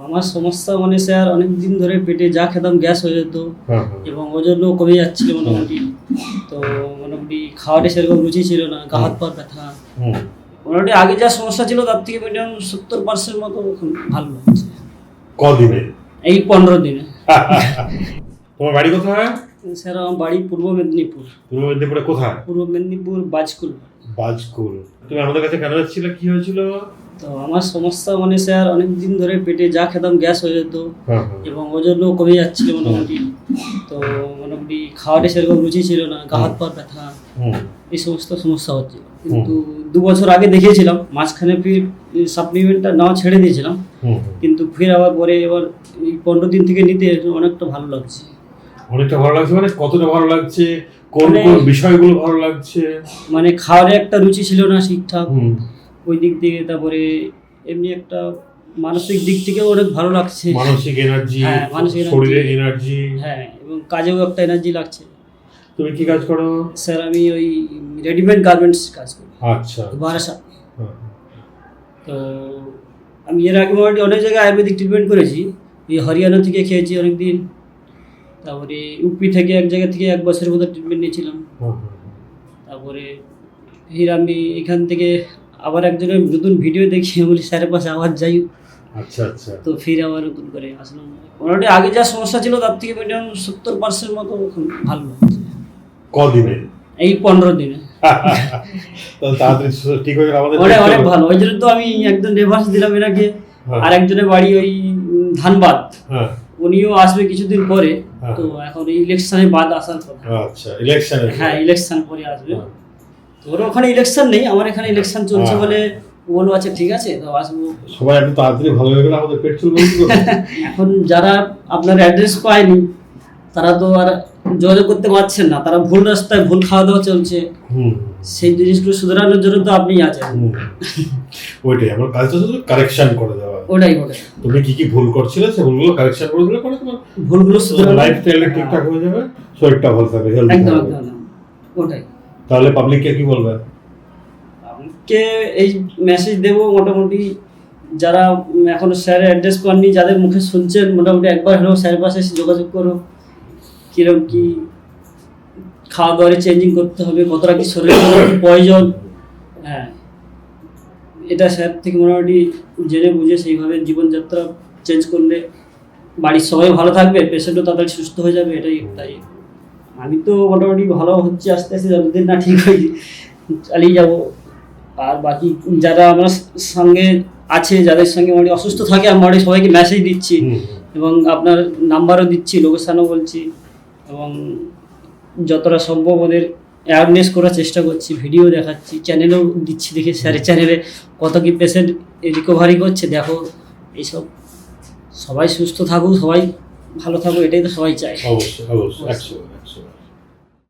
আমার সমস্যা মানে স্যার অনেকদিন ধরে পেটে যা খেতাম গ্যাস হয়ে যেত এবং ওজনও কমে যাচ্ছিল মোটামুটি। তো মোটামুটি খাওয়াটা সেরকম রুচি ছিল না, গা হাত পা ব্যথা। মোটামুটি আগে যা সমস্যা ছিল তার থেকে মিনিমাম 70% মতো এখন ভালো লাগছে। কদিনে? এই 15 দিনে। তোমার বাড়ি কোথায়? স্যার আমার বাড়ি পূর্ব মেদিনীপুর। পূর্ব মেদিনীপুরে কোথায়? পূর্ব মেদিনীপুর বাজকুল। বাজকুল। তুমি আমাদের কাছে কেন এসেছিলে, কি হয়েছিল? তো আমার সমস্যা মানে স্যার অনেকদিন ধরে পেটে যা খেতাম গ্যাস হয়ে যেত এবং ওজনও কমে যাচ্ছিল মোটামুটি। তো মোটামুটি খাওয়াটা সেরকম রুচি ছিল না, গা হাত পা ব্যথা, এই সমস্ত সমস্যা হচ্ছিল। কিন্তু 2 বছর আগে দেখিয়েছিলাম, মাঝখানে ফির সাপ্লিমেন্টটা নেওয়া ছেড়ে দিয়েছিলাম, কিন্তু ফির আবার পরে এবার এই 15 দিন থেকে নিতে অনেকটা ভালো লাগছে। অনেকটা ভালো লাগছে মানে কতটা ভালো লাগছে, কোন কোন বিষয়গুলো ভালো লাগছে? মানে খাওয়ারে একটা রুচি ছিল না ঠিকঠাক, ওই দিক থেকে। তারপরে এমনি একটা মানসিক দিক থেকেও অনেক ভালো লাগছে। মানসিক এনার্জি, হ্যাঁ, মানসিক শরীরে এনার্জি। হ্যাঁ, এবং কাজেও একটা এনার্জি লাগছে। তুমি কি কাজ করো? স্যার আমি ওই রেডিমেড গার্মেন্টস কাজ করি। আচ্ছা, বারাসাত। তো আমি এর আগে মোটামুটি অনেক জায়গায় আয়ুর্বেদিক ট্রিটমেন্ট করেছি। এই হরিয়ানা থেকে খেয়েছি অনেকদিন, তারপরে ইউপি থেকে এক জায়গা থেকে 1 বছরের মতো ট্রিটমেন্ট নিয়েছিলাম। তারপরে ফির আমি এখান থেকে আবার একজনের নতুন ভিডিও দেখি, বলি স্যারের পাশে আবার যাই। আচ্ছা আচ্ছা। তো ফির আবার নতুন করে আসলাম। মোটামুটি আগে যা সমস্যা ছিল তার থেকে মিনিমাম 70% মতো এখন ভালো লাগছে। কদিনে? এই 15 দিনে। তো তাড়াতাড়ি ঠিক হয়ে গেল আমাদের। অনেক ভালো। ওই জন্য তো আমি একজন রেফারেন্স দিলাম এর আগে। আর একজনের বাড়ি ওই ধানবাদ, উনিও আসবে কিছুদিন পরে। তো এখন ইলেকশনের বাদ আসার কথা। আচ্ছা, ইলেকশনে? হ্যাঁ, ইলেকশন পরে আসবে। তো ওর ওখানে ইলেকশন নেই, আমার এখানে ইলেকশন চলছে বলে বলবো আচ্ছা ঠিক আছে তো আসবো। সবাই একটু তাড়াতাড়ি ভালো হয়ে গেলে আমাদের পেট চলবে। এখন যারা আপনার অ্যাড্রেস পায়নি তারা তো আর যোগাযোগ করতে পারছেন না, তারা ভুল রাস্তায় ভুল খাওয়া দাওয়া চলছে। সেই জিনিসগুলো শুধরানোর জন্য তো আপনি আছেন। ওইটাই আমার কাজটা, শুধু কারেকশন করে দেওয়া। ওটাই তুমি কি কি ভুল করছিলে সে ভুলগুলো কারেকশন করে দিলে পরে তোমার ভুলগুলো শুধরানো, লাইফস্টাইলটা ঠিকঠাক হয়ে যাবে, শরীরটা ভালো থাকবে, হেলদি একদম থাকবে। একদম ওটাই। তাহলে পাবলিককে কি বলবে? কে এই মেসেজ দেবো, মোটামুটি যারা এখনো স্যারের অ্যাড্রেস পাননি, যাদের মুখে শুনছেন, মোটামুটি একবার হলেও স্যারের পাশে এসে যোগাযোগ করো। কীরকম কী খাওয়া দাওয়ারে চেঞ্জিং করতে হবে, কতটা কি শরীরের প্রয়োজন। হ্যাঁ, এটা স্যার থেকে মোটামুটি জেনে বুঝে সেইভাবে জীবনযাত্রা চেঞ্জ করলে বাড়ির সবাই ভালো থাকবে, পেশেন্টও তাড়াতাড়ি সুস্থ হয়ে যাবে। এটাই তাই আমি তো মোটামুটি ভালো হচ্ছে আস্তে আস্তে, যতদিন না ঠিক হয়ে চালিয়ে যাবো। আর বাকি যারা আমার সঙ্গে আছে, যাদের সঙ্গে মোটামুটি অসুস্থ থাকে, আমি মোটামুটি সবাইকে মেসেজ দিচ্ছি এবং আপনার নাম্বারও দিচ্ছি, লোকেশানও বলছি, এবং যতটা সম্ভব ওদের অ্যাওয়ারনেস করার চেষ্টা করছি, ভিডিও দেখাচ্ছি, চ্যানেলেও দিচ্ছি, দেখে স্যারের চ্যানেলে কত কি পেশেন্ট রিকভারি করছে দেখো। এইসব সবাই সুস্থ থাকুক, সবাই ভালো থাকুক, এটাই তো সবাই চায়। অবশ্যই অবশ্যই।